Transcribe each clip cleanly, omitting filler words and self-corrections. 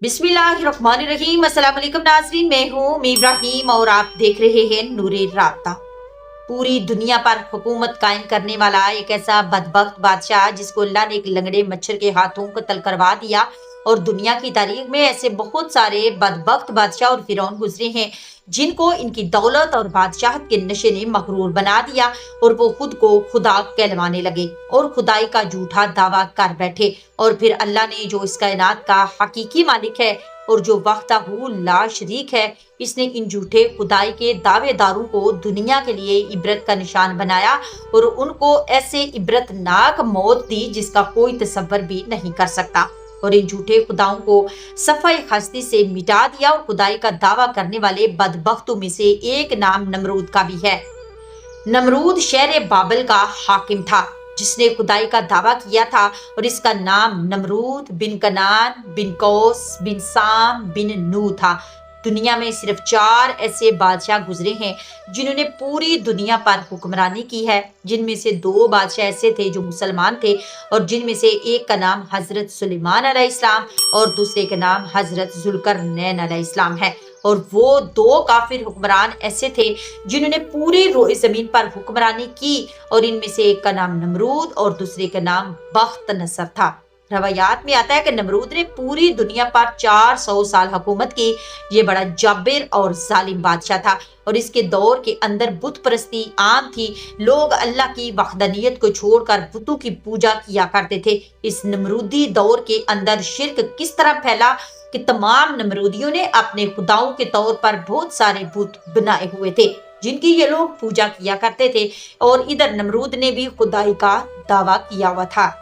बिस्मिल्लाहिर्रहमानिर्रहीम। अस्सलाम वालेकुम नाज़रीन, मैं हूँ इब्राहिम और आप देख रहे हैं नूरे राब्ता। पूरी दुनिया पर हुकूमत कायम करने वाला एक ऐसा बदबख्त बादशाह जिसको अल्लाह ने एक लंगड़े मच्छर के हाथों कत्ल करवा दिया। और दुनिया की तारीख में ऐसे बहुत सारे बदबख्त बादशाह और फिरौन गुजरे हैं जिनको इनकी दौलत और बादशाहत के नशे ने मगरूर बना दिया और वो खुद को खुदा कहलवाने लगे और खुदाई का झूठा दावा कर बैठे। और फिर अल्लाह ने जो इस कायनात का हकीकी मालिक है और जो वहदहू ला शरीक है, इसने इन झूठे खुदाई के दावेदारों को दुनिया के लिए इबरत का निशान बनाया और उनको ऐसे इबरतनाक मौत दी जिसका कोई तसव्वुर भी नहीं कर सकता। और इन झूठे खुदाओं को सफाई हस्ती से मिटा दिया और खुदाई का दावा करने वाले बदबख्तों में से एक नाम नमरूद का भी है। नमरूद शहर बाबल का हाकिम था जिसने खुदाई का दावा किया था और इसका नाम नमरूद बिन कनान बिन कौस बिन साम बिन नू था। दुनिया में सिर्फ 4 ऐसे बादशाह गुजरे हैं जिन्होंने पूरी दुनिया पर हुक्मरानी की है, जिनमें से 2 बादशाह ऐसे थे जो मुसलमान थे और जिनमें से एक का नाम हजरत सुलेमान अलैहिस्सलाम और दूसरे का नाम हजरत जुल्करनैन अलैहिस्सलाम है। और वो 2 काफिर हुक्मरान ऐसे थे जिन्होंने पूरी रोए जमीन पर हुक्मरानी की और इनमें से एक का नाम नमरूद और दूसरे का नाम बख्त नसर था। रवायात में आता है कि नमरूद ने पूरी दुनिया पर 400 साल हुकूमत की। ये बड़ा जाबिर और जालिम बादशाह था और इसके दौर के अंदर बुत परस्ती आम थी। लोग अल्लाह की वहदानियत को छोड़कर बुतों की पूजा किया करते थे। इस नमरूदी दौर के अंदर शिर्क किस तरह फैला कि तमाम नमरूदियों ने अपने खुदाओं के तौर पर बहुत सारे बुत बनाए हुए थे जिनकी ये लोग पूजा किया करते थे। और इधर नमरूद ने भी खुदाई का दावा किया हुआ था।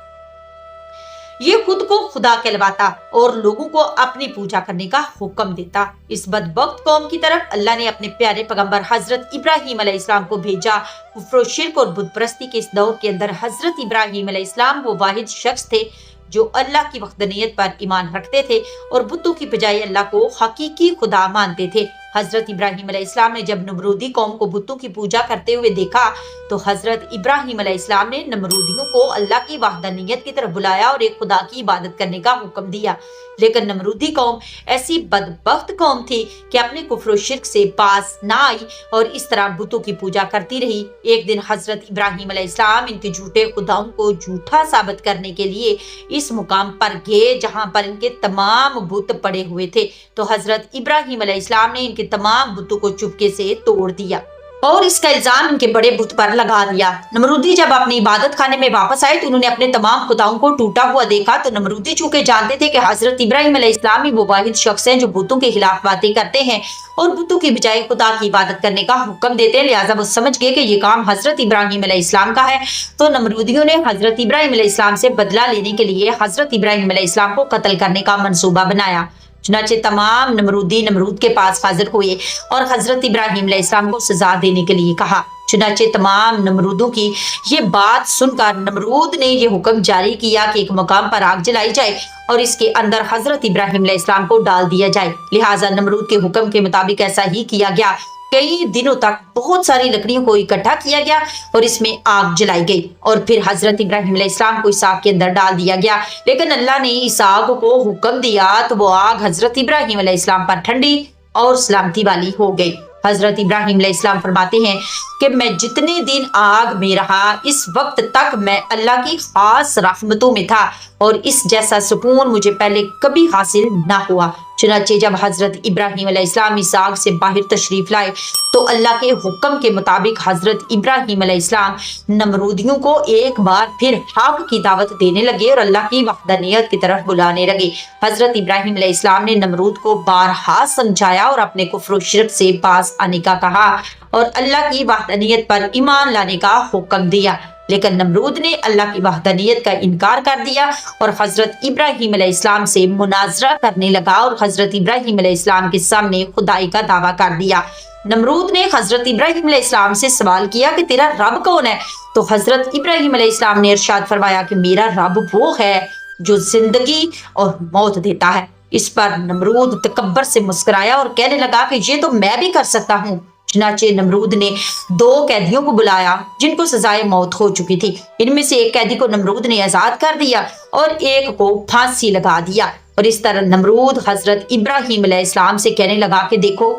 ये खुद को खुदा कहलवाता और लोगों को अपनी पूजा करने का हुक्म देता। इस बदबख्त कौम की तरफ अल्लाह ने अपने प्यारे पैगंबर हजरत इब्राहिम अलैहिस्सलाम को भेजा। कुफ्र शिर्क और बुत परस्ती के इस दौर के अंदर हजरत इब्राहिम अलैहिस्सलाम वो वाहिद शख्स थे जो अल्लाह की वहदानियत पर ईमान रखते थे और बुतों की बजाय अल्लाह को हकीकी खुदा मानते थे। हजरत इब्राहिम अलैहिस्सलाम ने जब नमरूदी कौम को बुतों की पूजा करते हुए देखा तो हजरत इब्राहिम अलैहिस्सलाम ने नमरूदियों को अल्लाह की वहदानियत की तरफ बुलाया और एक खुदा की इबादत करने का हुक्म दिया। लेकिन नमरूदी कौम ऐसी बदबख्त कौम थी कि अपने कुफ्र शिर्क से पास ना आई और इस तरह बुतों की पूजा करती रही। एक दिन हजरत इब्राहिम अलैहिस्सलाम इनके झूठे खुदाओं को झूठा साबित करने के लिए इस मुकाम पर गए जहां पर इनके तमाम बुत पड़े हुए थे। तो हजरत इब्राहिम अलैहिस्सलाम ने इनके तमाम बुतों को चुपके से तोड़ दिया और इसका इल्जाम इनके बड़े बुत पर लगा दिया। नमरूदी जब अपनी इबादत खाने में वापस आए तो उन्होंने अपने तमाम खुदाओं को टूटा हुआ देखा। तो नमरूदी चूंकि जानते थे कि हजरत इब्राहिम अलैहिस्सलाम ही वो वाहिद शख्स हैं जो बुतों के खिलाफ बातें करते हैं और बुतों की बजाय खुदा की इबादत करने का हुक्म देते हैं, लिहाजा वो समझ गए कि ये काम हजरत इब्राहिम अलैहिस्सलाम का है। तो नमरूदियों ने हजरत इब्राहिम अलैहिस्सलाम से बदला लेने के लिए हजरत इब्राहिम अलैहिस्सलाम को कत्ल करने का मंसूबा बनाया। चुनाचे तमाम नमरूदी नमरूद के पास हाजिर हुए और हजरत इब्राहिम अलैहिस्सलाम को सजा देने के लिए कहा। चुनाचे तमाम नमरूदों की ये बात सुनकर नमरूद ने ये हुक्म जारी किया कि एक मकाम पर आग जलाई जाए और इसके अंदर हजरत इब्राहिम अलैहिस्सलाम को डाल दिया जाए। लिहाजा नमरूद के हुक्म के मुताबिक ऐसा ही किया गया। कई दिनों तक बहुत सारी लकड़ियों को इकट्ठा किया गया और इसमें आग जलाई गई और फिर हजरत इब्राहिम अलैहिस्सलाम को इस आग के अंदर डाल दिया गया। लेकिन अल्लाह ने इस आग को हुक्म दिया तो वो आग हजरत इब्राहिम अलैहिस्सलाम पर ठंडी और सलामती वाली हो गई। हजरत इब्राहिम अलैहिस्सलाम फरमाते हैं कि मैं जितने दिन आग में रहा इस वक्त तक मैं अल्लाह की खास रहमतों में था और इस जैसा सुकून मुझे पहले कभी हासिल ना हुआ। चुनाचे जब हजरत इब्राहिम अलैहिस्सलाम इस आग से बाहर तशरीफ लाए तो अल्लाह के हुक्म के मुताबिक हजरत इब्राहिम अलैहिस्सलाम नमरूदियों को एक बार फिर हक की दावत देने लगे और अल्लाह की वहदानियत की तरफ बुलाने लगे। हजरत इब्राहिम अलैहिस्सलाम ने नमरूद को बारहा समझाया और अपने कुफ्र शिर्क से पास आने का कहा और अल्लाह की वहदानियत पर ईमान लाने का हुक्म दिया। लेकिन नमरूद ने अल्लाह की वहदानियत का इनकार कर दिया और हजरत इब्राहिम अलैहिस्सलाम से मुनाजरा करने लगा और हजरत इब्राहिम अलैहिस्सलाम के सामने खुदाई का दावा कर दिया। नमरूद ने हजरत इब्राहिम अलैहिस्सलाम से सवाल किया कि तेरा रब कौन है? तो हजरत इब्राहिम अलैहिस्सलाम ने इरशाद फरमाया कि मेरा रब वो है जो जिंदगी और मौत देता है। इस पर नमरूद तकब्बर से मुस्कुराया और कहने लगा कि ये तो मैं भी कर सकता हूँ। चुनाचे नमरूद ने 2 कैदियों को बुलाया जिनको सजाए मौत हो चुकी थी। इनमें से एक कैदी को नमरूद ने आजाद कर दिया और एक को फांसी लगा दिया। और इस तरह नमरूद हजरत इब्राहिम अलैहिस्सलाम से कहने लगा कि देखो,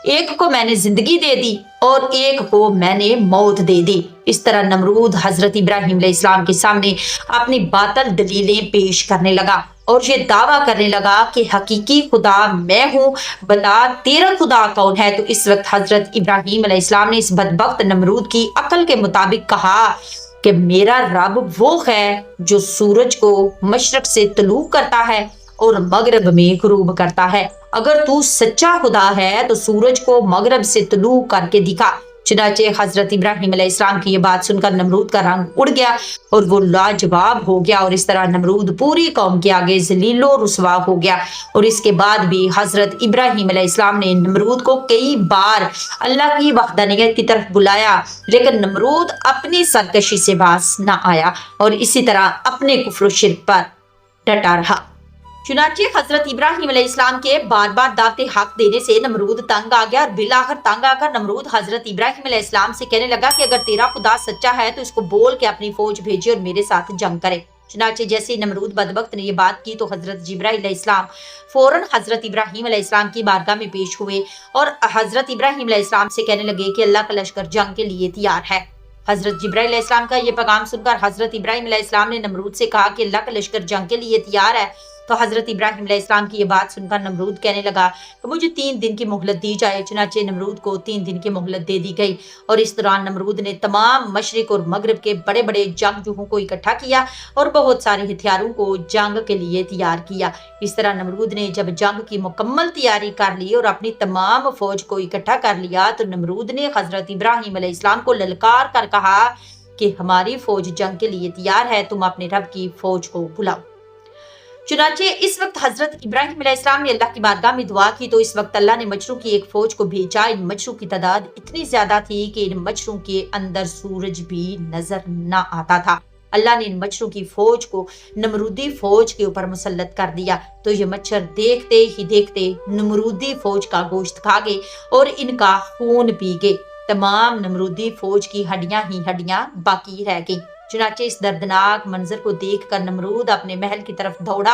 एक को मैंने जिंदगी दे दी और एक को मैंने मौत दे दी। इस तरह नमरूद हजरत इब्राहिम अलैहिस्सलाम के सामने अपनी बातिल दलीलें पेश करने लगा और ये दावा करने लगा कि हकीकी खुदा मैं हूँ, बता तेरा खुदा कौन है। तो इस वक्त हजरत इब्राहिम अलैहिस्सलाम ने इस बदबख्त नमरूद की अक्ल के मुताबिक कहा कि मेरा रब वो है जो सूरज को मशरक से तलू करता है और मगरब में गुरूब करता है। अगर तू सच्चा खुदा है तो सूरज को मगरब से तलू करके दिखा। चुनाचे हजरत इब्राहिम अलैहिस्सलाम की ये बात सुनकर नमरूद का रंग उड़ गया और वो लाजवाब हो गया और इस तरह नमरूद पूरी कौम के आगे जलीलो रुसवा हो गया। और इसके बाद भी हजरत इब्राहिम अलैहिस्सलाम ने नमरूद को कई बार अल्लाह की वहदानियत की तरफ बुलाया, लेकिन नमरूद अपनी सरकशी से बाज न आया और इसी तरह अपने कुफ्र शिर्क पर डटा रहा। चुनाचे हजरत इब्राहिम अलैहिस्सलाम के बार बार दावते हक देने से नमरूद तंग आ गया और बिलाखिर तंग आकर नमरूद हजरत इब्राहिम अलैहिस्सलाम से कहने लगा कि अगर तेरा खुदा सच्चा है तो इसको बोल के अपनी फौज भेजे और मेरे साथ जंग करे। चुनाचे जैसे नमरूद बदबख्त ने ये बात की तो हजरत जिब्राइल अलैहिस्सलाम फौरन हजरत इब्राहिम अलैहिस्सलाम की बारगाह में पेश हुए और हजरत इब्राहिम अलैहिस्सलाम से कहने लगे कि अल्लाह का लश्कर जंग के लिए तैयार है। हजरत जिब्राइल अलैहिस्सलाम का ये पैगाम सुनकर हजरत इब्राहिम अलैहिस्सलाम ने नमरूद से कहा कि अल्लाह का लश्कर जंग के लिए तैयार है। तो हजरत इब्राहिम अलैहिस्सलाम की ये बात सुनकर नमरूद कहने लगा कि मुझे 3 दिन की मोहलत दी जाए। चुनाचे नमरूद को 3 दिन की मोहलत दे दी गई और इस दौरान नमरूद ने तमाम मशरिक और मगरब के बड़े बड़े जंगजूओं को इकट्ठा किया और बहुत सारे हथियारों को जंग के लिए तैयार किया। इस तरह नमरूद ने जब जंग की मुकम्मल तैयारी कर ली और अपनी तमाम फौज को इकट्ठा कर लिया तो नमरूद ने हजरत इब्राहिम अलैहिस्सलाम को ललकार कर कहा कि हमारी फौज जंग के लिए तैयार है, तुम अपने रब की फौज को बुलाओ। चुनाचे इस वक्त हजरत इब्राहिम अलैहिस्सलाम ने अल्लाह की बारगाह में दुआ की तो इस वक्त अल्लाह ने मच्छरों की एक फौज को भेजा। इन मच्छरों की तादाद इतनी ज्यादा थी कि इन मच्छरों के अंदर सूरज भी नजर न आता था। अल्लाह ने इन मच्छरों की फौज को नमरूदी फौज के ऊपर मुसल्लत कर दिया तो ये मच्छर देखते ही देखते नमरूदी फौज का गोश्त खा गए और इनका खून पी गए। तमाम नमरूदी फौज की हड्डियां ही हड्डियां बाकी रह गई। चुनाचे इस दर्दनाक मंजर को देखकर नमरूद अपने महल की तरफ दौड़ा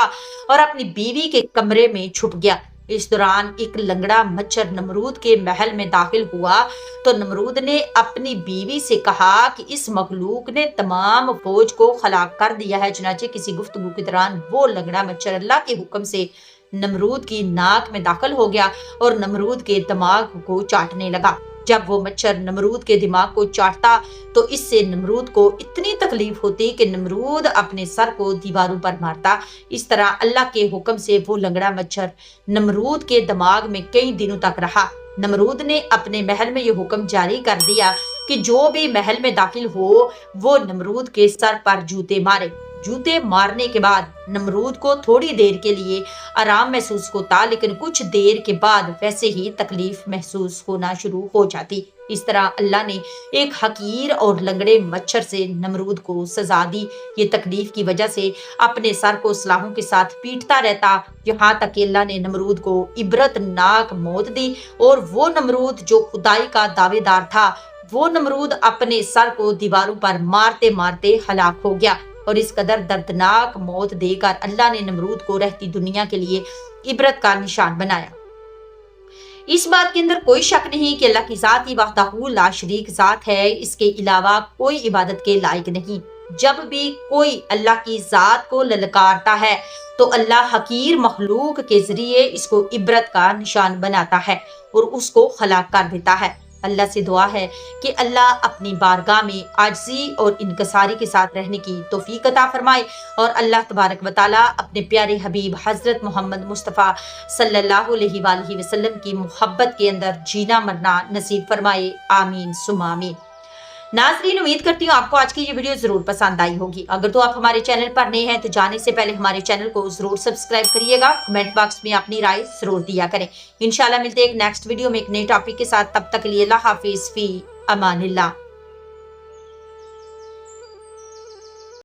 और अपनी बीवी के कमरे में छुप गया। इस दौरान एक लंगड़ा मच्छर नमरूद के महल में दाखिल हुआ तो नमरूद ने अपनी बीवी से कहा कि इस मखलूक ने तमाम फौज को हलाक कर दिया है। चुनाचे किसी गुफ्तगू के दौरान वो लंगड़ा मच्छर अल्लाह के हुक्म से नमरूद की नाक में दाखिल हो गया और नमरूद के दिमाग को चाटने लगा। जब वो मच्छर नमरूद के दिमाग को चाटता तो इससे नमरूद को इतनी तकलीफ होती कि नमरूद अपने सर को दीवारों पर मारता। इस तरह अल्लाह के हुक्म से वो लंगड़ा मच्छर नमरूद के दिमाग में कई दिनों तक रहा। नमरूद ने अपने महल में ये हुक्म जारी कर दिया कि जो भी महल में दाखिल हो वो नमरूद के सर पर जूते मारे। जूते मारने के बाद नमरूद को थोड़ी देर के लिए आराम महसूस होता, लेकिन कुछ देर के बाद वैसे ही तकलीफ महसूस होना शुरू हो जाती। इस तरह अल्लाह ने एक हकीर और लंगड़े मच्छर से नमरूद को सजा दी। ये तकलीफ की वजह से अपने सर को सलाहों के साथ पीटता रहता, यहाँ तक कि अल्लाह ने नमरूद को इबरतनाक मौत दी और वो नमरूद जो खुदाई का दावेदार था वो नमरूद अपने सर को दीवारों पर मारते मारते हलाक हो गया। और इस कदर दर्दनाक मौत देकर अल्लाह ने नमरूद को रहती दुनिया के लिए इबरत का निशान बनाया। इस बात के अंदर कोई शक नहीं कि अल्लाह की जात ही वहदहू ला शरीक जात है, इसके अलावा कोई इबादत के लायक नहीं। जब भी कोई अल्लाह की जात को ललकारता है तो अल्लाह हकीर मखलूक के जरिए इसको इबरत का निशान बनाता है और उसको हलाक कर देता है। अल्लाह से दुआ है कि अल्लाह अपनी बारगाह में आजिज़ी और इनकसारी के साथ रहने की तौफीक अता फरमाए और अल्लाह तबारक व तआला अपने प्यारे हबीब हजरत मोहम्मद मुस्तफ़ा सल्लल्लाहु अलैहि वसल्लम की मोहब्बत के अंदर जीना मरना नसीब फरमाए। आमीन सुम्मा आमीन। नाज़रीन, उम्मीद करती हूँ आपको आज की ये वीडियो जरूर पसंद आई होगी। अगर तो आप हमारे चैनल पर नए हैं तो जाने से पहले हमारे चैनल को जरूर सब्सक्राइब करिएगा। कमेंट बॉक्स में अपनी राय जरूर दिया करें। इंशाल्लाह मिलते हैं एक नेक्स्ट वीडियो में एक नए टॉपिक के साथ। तब तक के लिए अल्लाह हाफिज फी अमानिल्लाह।